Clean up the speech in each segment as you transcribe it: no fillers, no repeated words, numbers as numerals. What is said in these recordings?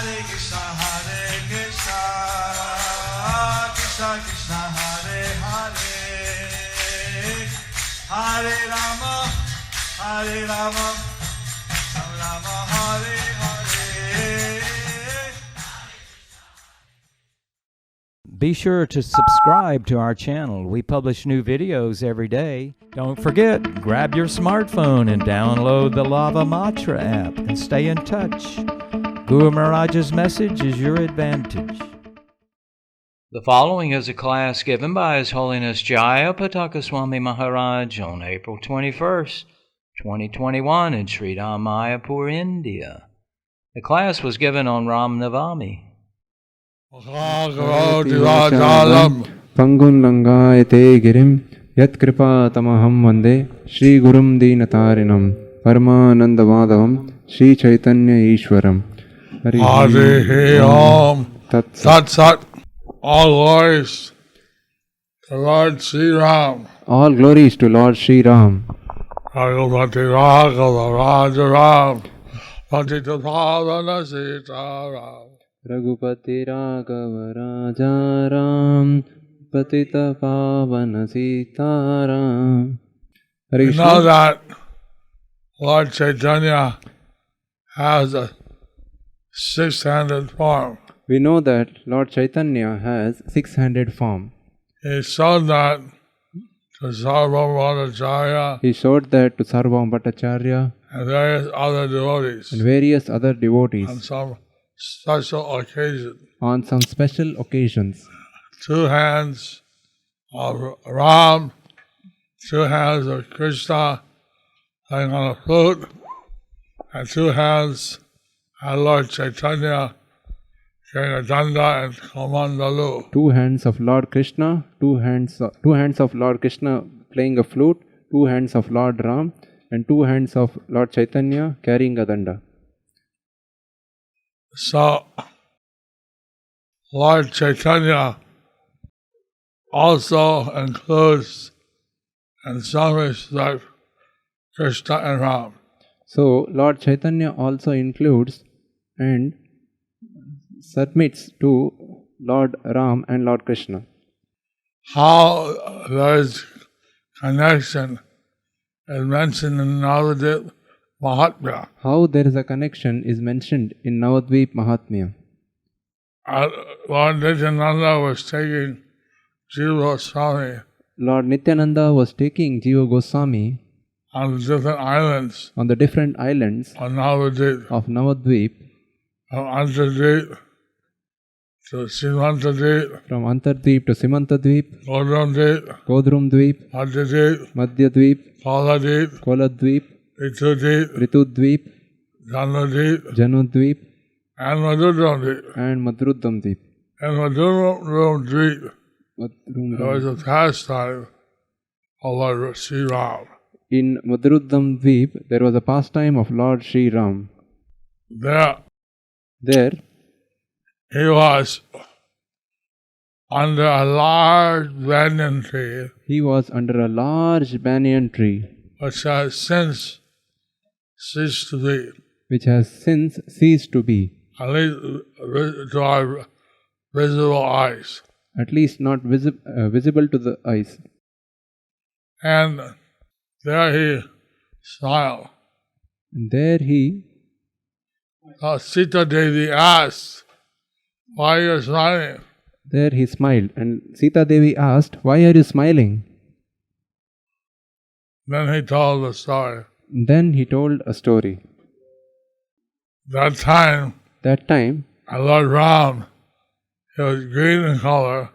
Hare Krishna, Krishna Krishna, Hare Hare, Hare Rama, Rama Rama, Hare Hare. Be sure to subscribe to our channel. We publish new videos every day. Don't forget, grab your smartphone and download the Lava Matra app and stay in touch. Guru Mahārāja's message is your advantage. The following is a class given by His Holiness Jayapataka Swami Mahārāja on April 21st, 2021 in Śrī Rāma Mayapur, India. The class was given on Rāma Navamī. Pangun langayate girim yat kripa tamaham vande Shri Gurum Dīnatarinam Paramananda Madhavam Shri Caitanya Ishwaram. Hare Om Tat Sat. All glories to Lord Śrī Rāma. All glories to Lord Śrī Rāma. Raghupati Raghava Raja Ram Patita Pavana Sita Ram. We know that Lord Caitanya has a six-handed form. We know that Lord Caitanya has six-handed form. He showed that to Sarvabhauma Bhattacharya. He showed that to Sarvabhauma Bhattacharya And various other devotees. And various other devotees. On some special occasion. On some special occasions. 2 hands of Ram, 2 hands of Krishna playing on a flute, and 2 hands of Lord Caitanya carrying a danda and kamandalu. 2 hands of Lord Krishna, 2 hands of Lord Krishna playing a flute, 2 hands of Lord Ram, and 2 hands of Lord Caitanya carrying a danda. So, Lord Caitanya also includes in some respect Krishna and Ram. So, Lord Caitanya also includes and submits to Lord Ram and Lord Krishna. How there is connection is mentioned in Navadvip Mahatmya. How there is a connection is mentioned in Navadvip Mahatmya. Lord Nityananda was taking Jiva Goswami. Lord Nityananda was taking Jiva Goswami on the different islands. On the different islands of Navadvip. From Antardvip to Simantadvip. From Antardvip to Simantadvip. Godrumdvip. Madhyadvip. Koladvip. Ritudvip. Janudvip. And Madrudamdvip. And Madrudamdvip. There was a pastime of Lord Śrī Rāma. In Madrudamdvip, there was a pastime of Lord Śrī Rāma. There, he was under a large banyan tree. He was under a large banyan tree. Which has since ceased to be. At least to our visible eyes. At least not visible to the eyes. And there he smiled. Sita Devi asked, "Why are you smiling?" There he smiled, and Sita Devi asked, "Why are you smiling?" Then he told a story. That time, Lord Ram, he was green in color,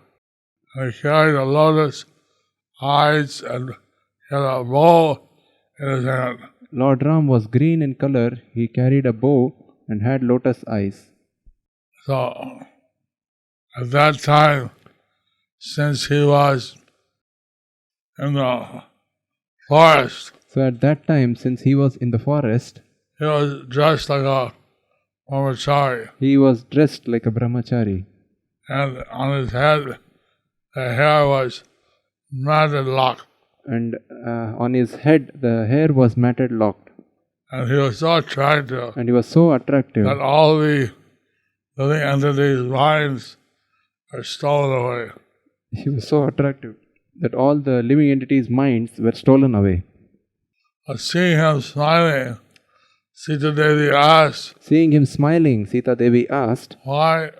and he carried a lotus eyes and he had a bow in his hand. Lord Ram was green in color, he carried a bow and had lotus eyes. So, at that time, since he was in the forest, he was dressed like a brahmachari. He was dressed like a brahmachari. And on his head, the hair was matted locked. And on his head, the hair was matted locked. And he was so attractive. That all the living entities' minds are stolen away. He was so attractive that all the living entities' minds were stolen away. Seeing him smiling, Sita Devi asked Seeing him smiling, Sita Devi asked why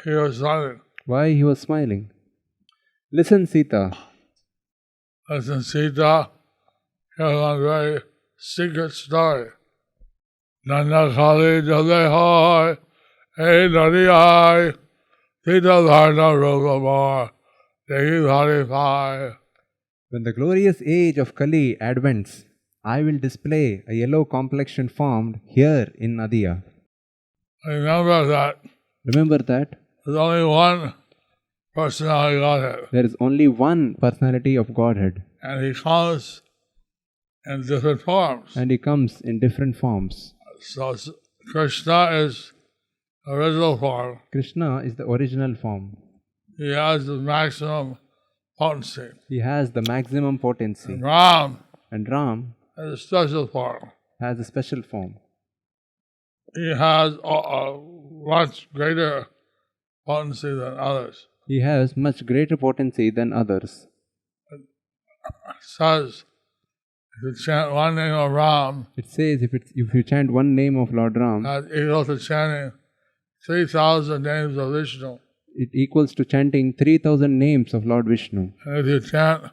he was smiling. why he was smiling. Listen, Sita. Listen, Sita, here's one very secret story. Nanda Kali Jale Hoy, Hey Nadi Ai, Sita Dharna Rugamar, Dehi Dhari Phai. When the glorious age of Kali advents, I will display a yellow complexion formed here in Nadia. Remember that Remember that there's only one personality Godhead, there is only one personality of Godhead, and he comes in different forms. and he comes in different forms. So Krishna is original form. Krishna is the original form. He has the maximum potency. He has the maximum potency. And Ram And Ram is a special form. has a special form. He has a much greater potency than others. He has much greater potency than others. It says, if you chant one name of Ram, It says if you chant one name of Lord Ram, that's equal to chanting 3,000 names of Vishnu. it equals to chanting 3,000 names of Lord Vishnu. And if you chant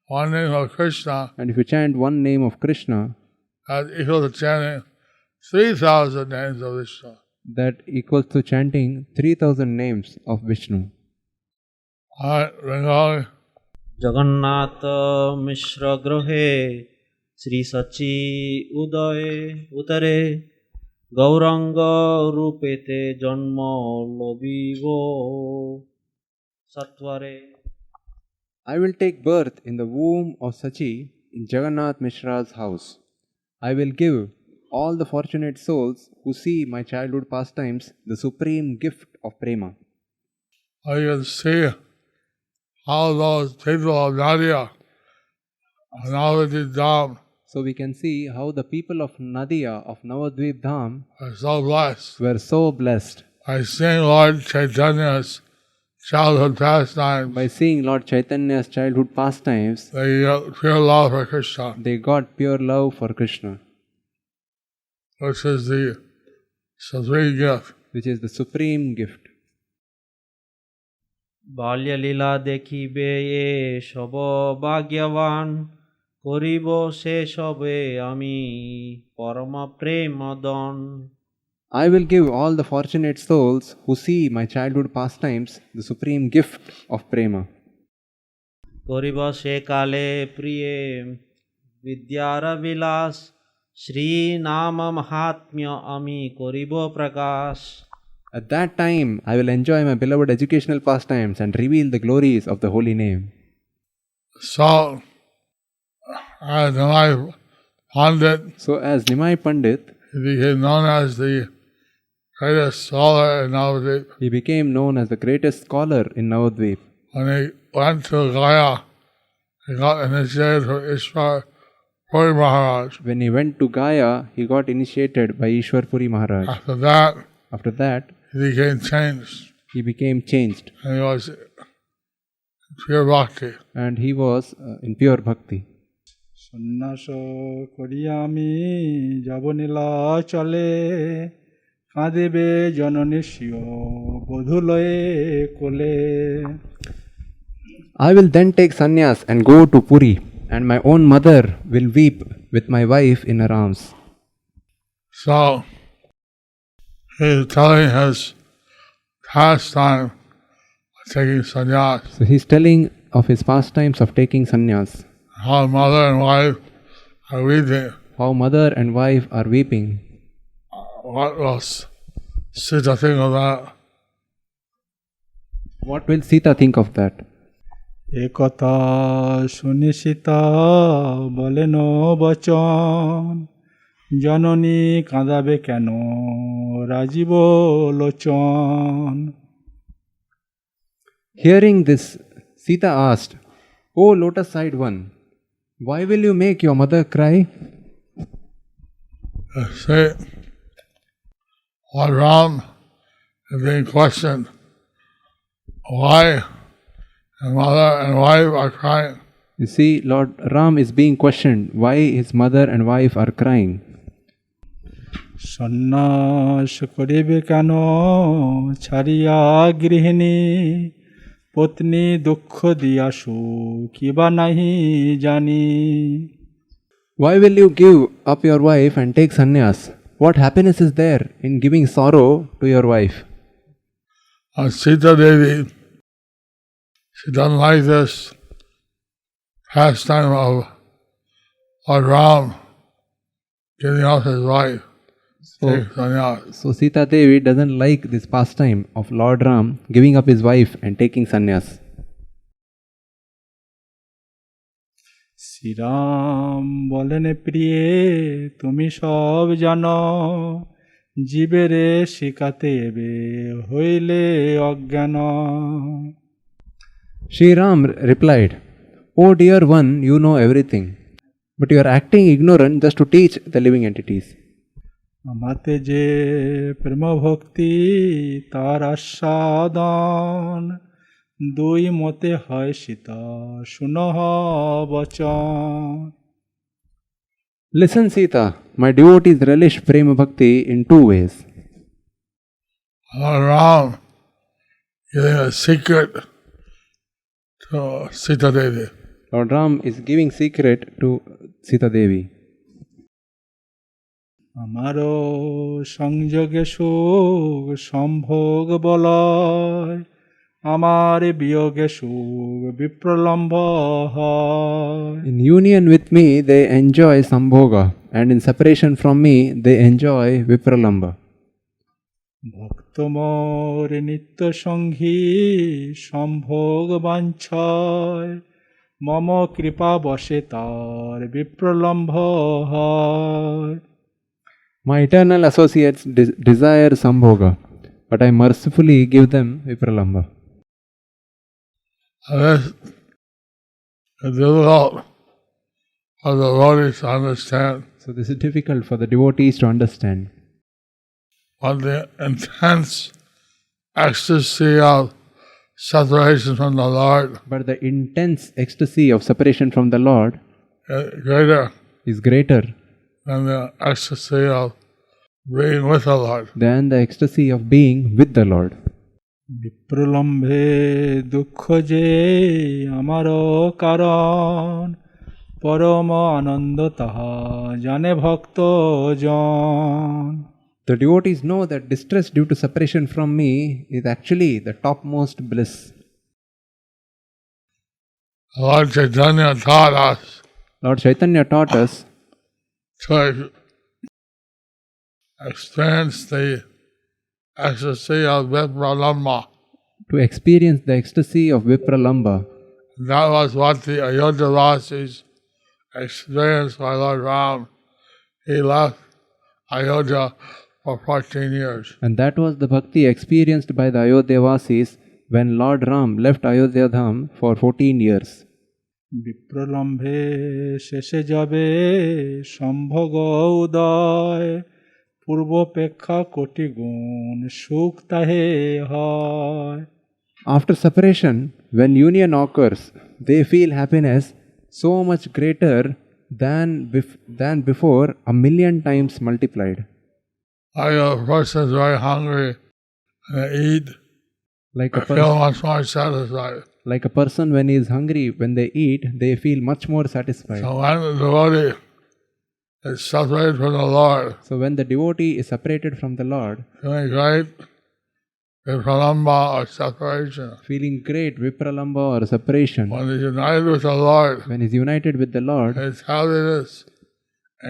one name of Krishna, And if you chant one name of Krishna, that's equal to chanting 3,000 names of Vishnu. that equals to chanting 3,000 names of Vishnu. Alright, Bengali. Jagannath মিশ্র গ্রহে শ্রী সচি উদয়ে উতরে গৌরাঙ্গ রূপেতে জন্ম লবিব সত্বরে I will take birth in the womb of Sachi in Jagannath Mishra's house. I will give all the fortunate souls who see my childhood pastimes the supreme gift of prema. I can see how those people of Nadia, Navadvip Dham, So we can see how the people of Nadia of Navadvip Dham are so blessed were so blessed by seeing Lord Chaitanya's childhood pastimes. by seeing Lord Chaitanya's childhood pastimes. They get pure love for Krishna, They got pure love for Krishna, which is the supreme gift. which is the supreme gift. বাল্যলীলা দেখিবে এ সব ভাগ্যবান করিব সে সবে আমি পরম প্রেমদন I will give all the fortunate souls who see my childhood pastimes the supreme gift of prema. করিব সে কালে প্রিয়ে বিদ্যার বিলাস শ্রী নাম মাহাত্ম্য আমি করিব প্রকাশ At that time, I will enjoy my beloved educational pastimes and reveal the glories of the holy name. So, as Nimai Pandit, So, as Nimai Pandit, he became known as the greatest scholar in Navadvip. he became known as the greatest scholar in Navadvip. When he went to Gaya, he got initiated from Ishwar Puri Maharaj. When he went to Gaya, he got initiated by Ishwar Puri Maharaj. After After that, that, he became changed. he became changed And he was pure bhakti. and he was in pure bhakti. সন্ন্যাস করিয়া আমি যাব নীলা চলে কাঁদিবে জননী স্বীয় বধূলয়ে কোলে I will then take sannyas and go to Puri, and my own mother will weep with my wife in her arms. So, he is telling his pastime of taking sannyas, So he's telling of his pastimes of taking sannyas, how mother and wife are weeping. how mother and wife are weeping. What was Sita think of that? What will Sita think of that? এ কথা শুনি সীতা বলেন বচন জননী কাঁদাবে কেন রাজীব লোচন Hearing this, Sita asked, O lotus-eyed one, why will you make your mother cry? Say, what Ram is being questioned why his mother and wife are crying. You see, Lord Ram is being questioned why his mother and wife are crying. সন্ন্যাস করিবে কেন ছাড়িয়া গৃহিণী পত্নী দুঃখ দিয়া সুখিবা নাহি জানি. Why will you give up your wife and take sannyas? What happiness is there in giving sorrow to your wife? Sita Devi, she doesn't like this pastime of Ram giving up his wife. So Sita Devi doesn't like this pastime of Lord Ram giving up his wife and taking sannyas. Shriram বলেন প্রিয়ে তুমি সব জানো জীবেরে শিখাতে এবে হইলে অজ্ঞান. Śrī Rāma replied, "O dear one, you know everything, but you are acting ignorant just to teach the living entities." আমাতে যে প্রেম ভক্তি তার আস্বাদন দুই মতে হয় সীতা শুনহ বচন. Listen, Sita, my devotees relish prema bhakti in two ways. Ram giving a secret to Sita Devi. Lord Ram is giving secret to Sita Devi. আমারও সংযোগে সুখ সম্ভোগ বলয় আমার বিয়োগে সুখ বিপ্রলম্ব হয়. In union with me they enjoy sambhoga, and in separation from me they enjoy vipralamba. ভক্ত মোর নিত্য সঙ্গী সম্ভোগ বাঞ্ছয় মম কৃপা বসে তার বিপ্রলম্ব হয়. My eternal associates desire sambhoga, but I mercifully give them vipralamba. This is difficult for the devotees to understand. So this is difficult for the devotees to understand. But the intense ecstasy of separation from the Lord But the intense ecstasy of separation from the Lord is is greater greater than the ecstasy of being with the Lord. than the ecstasy of being with the Lord. বিপ্রলম্বে দুঃখ যে আমারও কারণ পরম আনন্দ তাহা জানে ভক্ত জন. The devotees know that distress due to separation from me is actually the topmost bliss. Lord Caitanya taught us Lord Chaitanya taught us to experience the ecstasy of Vipralamba. to experience the ecstasy of Vipralamba. That was what the Ayodhya-vasis experienced by Lord Ram. He left Ayodhya for 14 years. And that was the bhakti experienced by the Ayodhya-vasis when Lord Ram left Ayodhya Dham for 14 years. বিপ্রলম্বে শেষে যাবে সম্ভোগ উদয় পূর্বপেক্ষা কোটি গুণ সুখ তাহে হয়. After separation, when union occurs, they feel happiness so much greater than before, 1,000,000 times multiplied. Like a person is very hungry and they eat, Like they feel much more satisfied. Like a person when he is hungry, when they eat, they feel much more satisfied. So when the devotee is separated from the Lord, So when the devotee is separated from the Lord, feeling great vipralamba or separation, feeling great vipralamba or separation, when he's united with the Lord, when he is united with the Lord, his happiness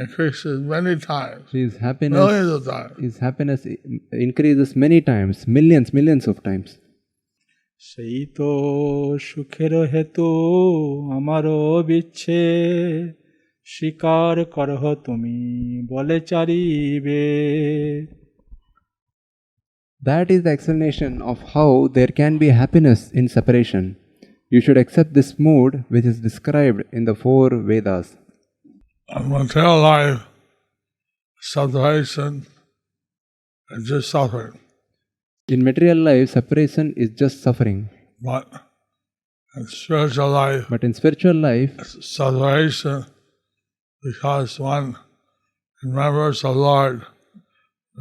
increases many times, his happiness, millions of times. his happiness increases many times, millions of times. সেই তো সুখের হেতু আমারও বিচ্ছে স্বীকার করহ তুমি বলে চারিবে. That is the explanation of how there can be happiness in separation. You should accept this mood which is described in the 4 Vedas. In material life, separation is just suffering. In material life, separation is just suffering. but in spiritual life, But in spiritual life, it's separation, because one remembers the Lord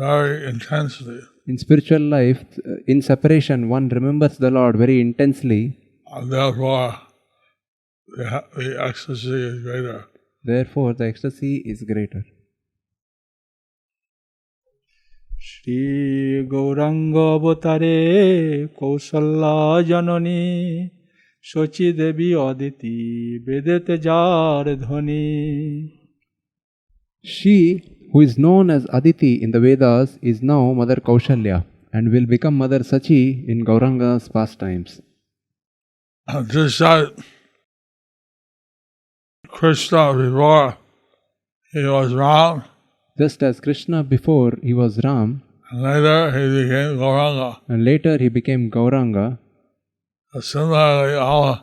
very intensely. in spiritual life, in separation, one remembers the Lord very intensely. And therefore, the ecstasy is greater. Therefore, the ecstasy is greater. Shri Gauranga Avatare Kausala Janani Shochi Devi Aditi Vedete Jar Dhani. She, who is known as Aditi in the Vedas, is now Mother Kaushalya and will become Mother Sachi in Gauranga's pastimes. And just as Krishna before he was Ram, Just as Krishna before he was Ram, and later he became Gauranga. and later he became Gauranga, Similarly, all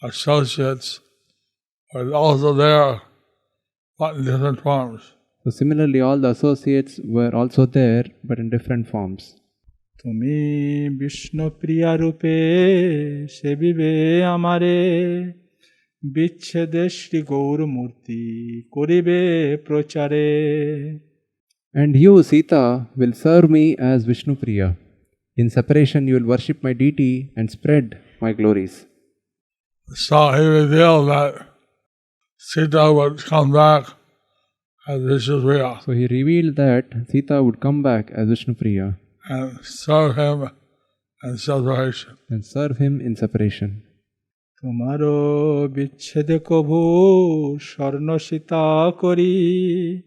the associates were also there, but in different forms. so similarly all the associates were also there but in different forms. Tumi Vishnu Priya Rupe Sebibe Amare Bichede Shri Gaur Murti Koribe Prochare. And you, Sita, will serve me as Vishnu Priya. In separation you will worship my deity and spread my glories. So he revealed that Sita would come back as Vishnu Priya So he revealed that Sita would come back as Vishnu Priya and serve him in separation. and serve him in separation. Tomaro bichede kobhu swarna sita kori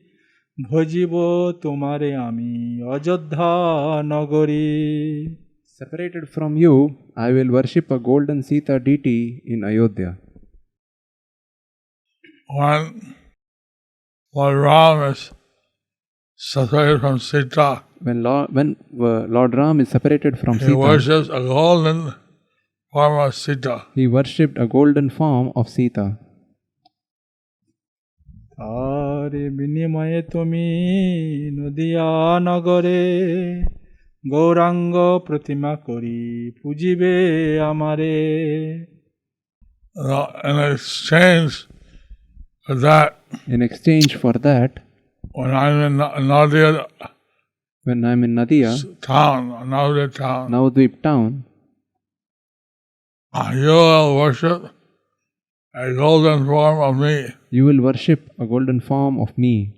bhojibo tomare ami Ajodha nagari. Separated from you, I will worship a golden Sita deity in Ayodhya. When Lord Ram is separated from Sita, When Lord Ram is separated from he Sita, worships a golden form of Sita. he worshipped a golden form of Sita. Tare binimaya tumi nodiya nagare Gauranga pratima kori pujibe amare. In exchange for that, In exchange for that, when I'm in Nadia when I am in Nadia, town, Navadvip town, you will worship a golden form of me. you will worship a golden form of me.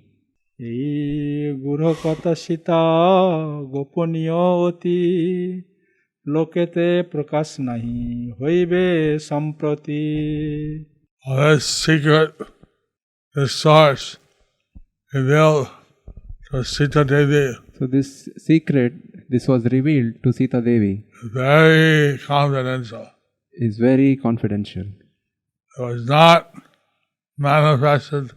Ei guru kata sita gopaniya oti lokete prakash nahi hoibe samprati. This secret, this source, revealed to Sita Devi, So this secret, this was revealed to Sita Devi, very confidential. is very confidential. It was not manifested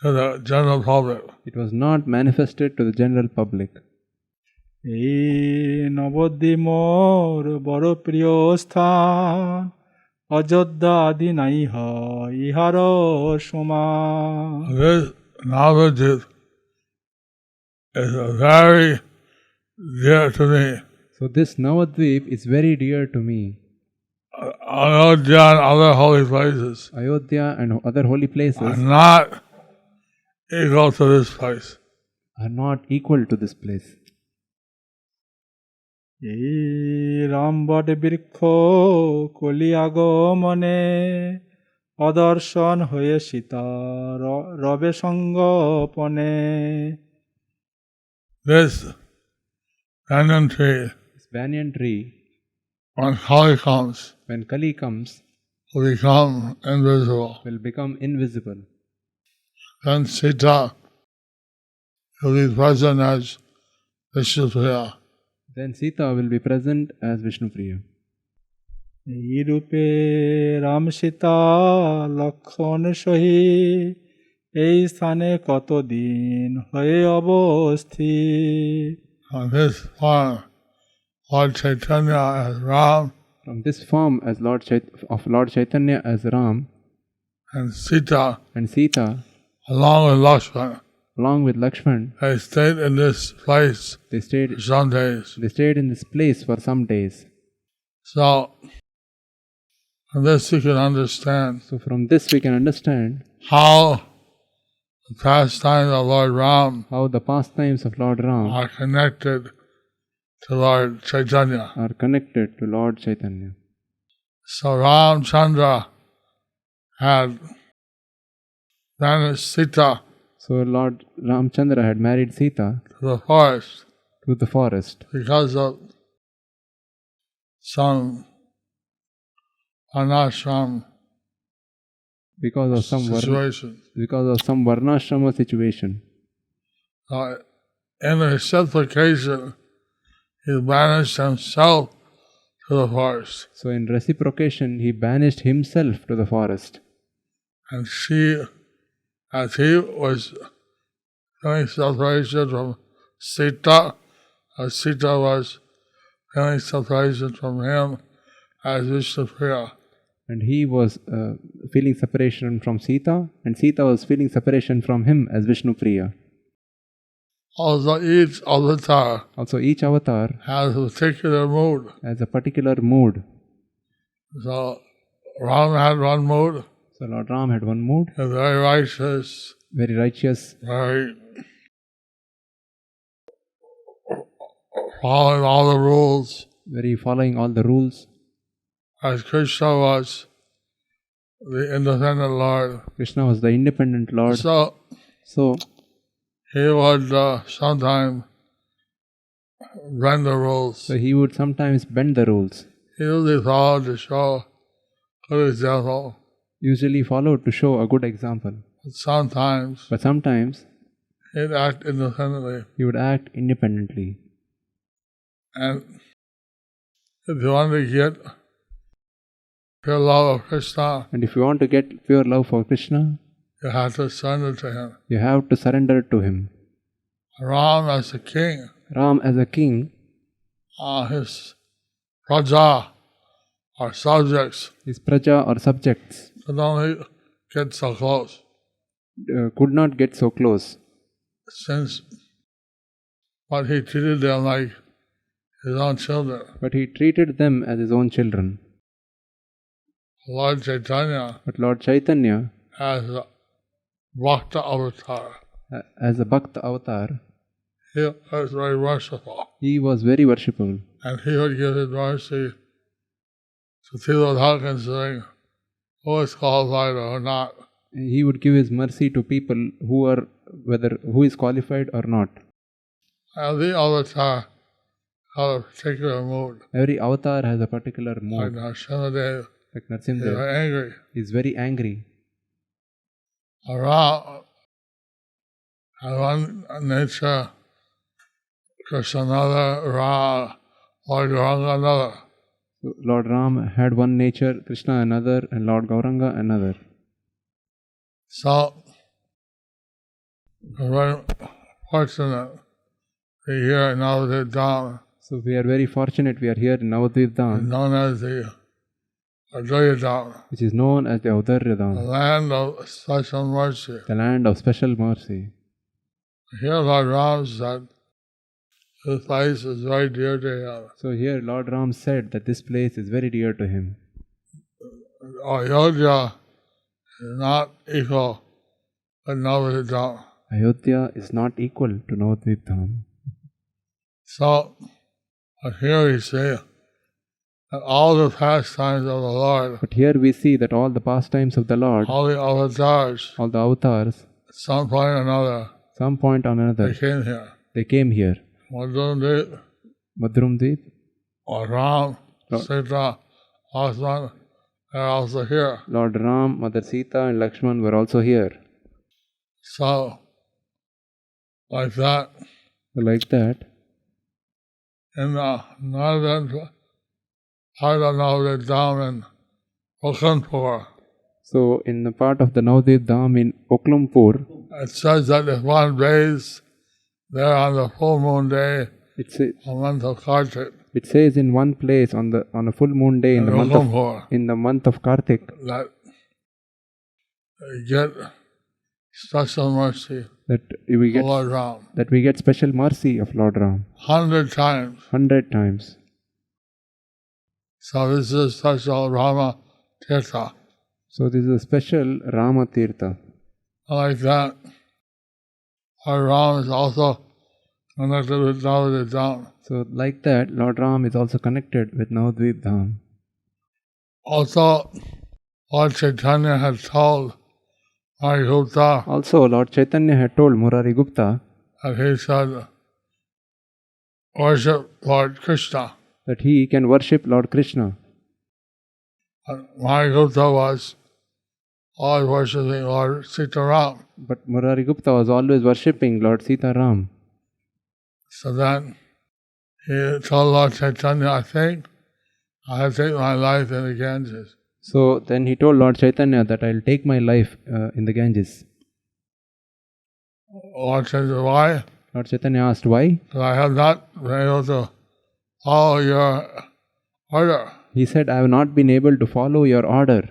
to the general public. It was not manifested to the general public. এই নবদ্বীপর বড় প্রিয় স্থান অযোধ্যা আদি নাই হয় ইহার সমান. This Navadvip is very dear to me. So this Navadvip is very dear to me. Ayodhya and other holy places Ayodhya and other holy places are not equal to this place. are not equal to this place. এই রামবট বৃক্ষ কলি আগমনে অদর্শন হয়ে সীতা রবে সঙ্গপনে. This banyan tree, This banyan tree, when Kali comes, when Kali comes, will become invisible. will become invisible. Then Sita will be present as Vishnupriya. Then Sita will be present as Vishnupriya. এই রূপে রাম সীতা লক্ষণ সহিত এই স্থানে কতদিন হয়ে অবস্থিত. On this form, Lord Chaitanya as Ram From this form as Lord Chaitanya as Ram and Sita, and Sita, along with Lakshmana, along with Lakshman, they stayed in this place they stayed for some days. in this place for some days. So, from this you can understand So from this we can understand how the pastimes of Lord Ram how the pastimes of Lord Ram are connected to Lord Chaitanya. are connected to Lord Chaitanya. So Ramchandra had banished Sita So Lord Ramchandra had married Sita to the forest to the forest because of some anashram because of some situation. varnashrama situation. In reciprocation, he banished himself to the forest. So in reciprocation, he banished himself to the forest. And she, as he was feeling separation from Sita, as Sita was feeling separation from him as Vishnupriya. And he was feeling separation from Sita, and Sita was feeling separation from him as Vishnupriya. Also, each avatar has a particular mood. So, Ram had one mood. So Lord Ram had one mood. Very righteous. Very following all the rules. As Krishna was the independent Lord. So he would sometimes bend the rules. He would sometimes bend the rules. He usually followed to show good example. A good example. But sometimes he'd act independently. He would act independently. And if you want to get pure love of Krishna, you have to surrender to him. Ram as a king, his praja or subjects, could only get so close. Could not get so close. Since but he treated them like his own children. But he treated them as his own children. Lord Chaitanya, as a Bhakta avatar. He was very worshipful. And he would give his mercy to people without considering who is qualified or not. He would give his mercy to people who is qualified or not. Every avatar has a particular mood. Every avatar has a particular mood. Like Narasimhadev, he is very angry. Ram has one nature, Krishna another, Lord Gauranga another. So Lord Ram had one nature, Krishna another, and Lord Gauranga another. So, we're very fortunate to be here in Navadvip Dham. So we are very fortunate we are here in Navadvip Dham, known as the Audrya Dham, which is known as the Audarya the Dham, land of special mercy. the land of special mercy. Here Lord Ram said this place is very dear to him. So here Lord Ram said that this place is very dear to him. Ayodhya is not equal with Navadvip Dham. Ayodhya is not equal to Navadvip Dham. So, here we see that all the pastimes of the Lord, But here we see that all the pastimes of the Lord, all the avatars, at some point or another, they came here. Madhurumdeep, or Ram, Sita, Lakshman, they are also here. Lord Ram, Mother Sita and Lakshman were also here. So, like that, in the northern part of Navadvip Dham in Oklanpur, So in the part of the Navadvip Dham in Oklampur, it says that if one bathes there on the full moon day, a month of Kartik, it says in one place on a full moon day in the month of Kartik, that you get special mercy. that we get Lord Ram. that we get special mercy of Lord Ram 100 times. 100 times. So this is special Rama Tirtha. So this is a special Rama Tirtha. Like that, Lord Ram is also connected with Navadvip Dham. So like that, Lord Ram is also connected with Navadvip Dham. Also, Lord Chaitanya had told Mahārāja Also, Lord Chaitanya had told Murari Gupta that he should worship Lord Krishna. that he can worship Lord Krishna. Mahārāja was always worshipping Lord Sita Ram. But Murari Gupta was always worshipping Lord Sita Ram. So then he told Lord Chaitanya, I think I have taken my life in the Ganges. So then he told Lord Chaitanya that I'll take my life in the Ganges. Lord Chaitanya, why? Lord Chaitanya asked why. Because I have not been able to follow your order. He said, I have not been able to follow your order.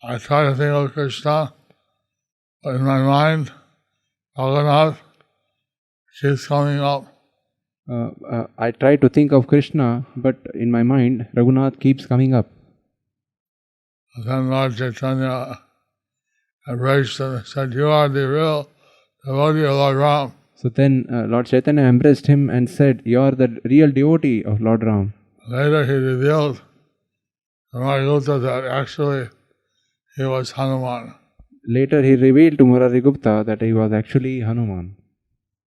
I try to think of Krishna, but in my mind, Bhagavath keeps coming up. I try to think of Krishna, but in my mind, Raghunath keeps coming up. And then Lord Chaitanya embraced him and said, you are the real devotee of Lord Ram. So then Lord Chaitanya embraced him and said, you are the real devotee of Lord Ram. Later he revealed to Mahārāja that actually he was Hanuman. Later he revealed to Murari Gupta that he was actually Hanuman.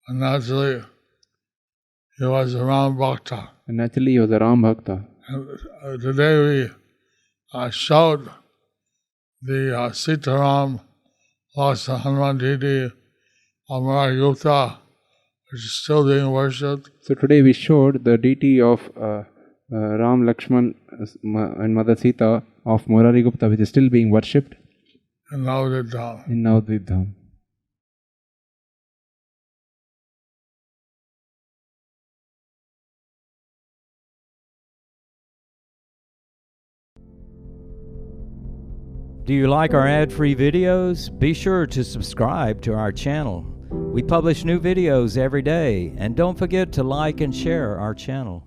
And naturally, he was a Ram Bhakta. And naturally he was a Ram Bhakta. And today we showed the Sita Ram lost the Hanuman deity of Murari Gupta, which is still being worshipped. So today we showed the deity of Ram, Lakshman and Mother Sita of Murari Gupta, which is still being worshipped in Navadvip Dham. in Navadvip Dham. Do you like our ad-free videos? Be sure to subscribe to our channel. We publish new videos every day, and don't forget to like and share our channel.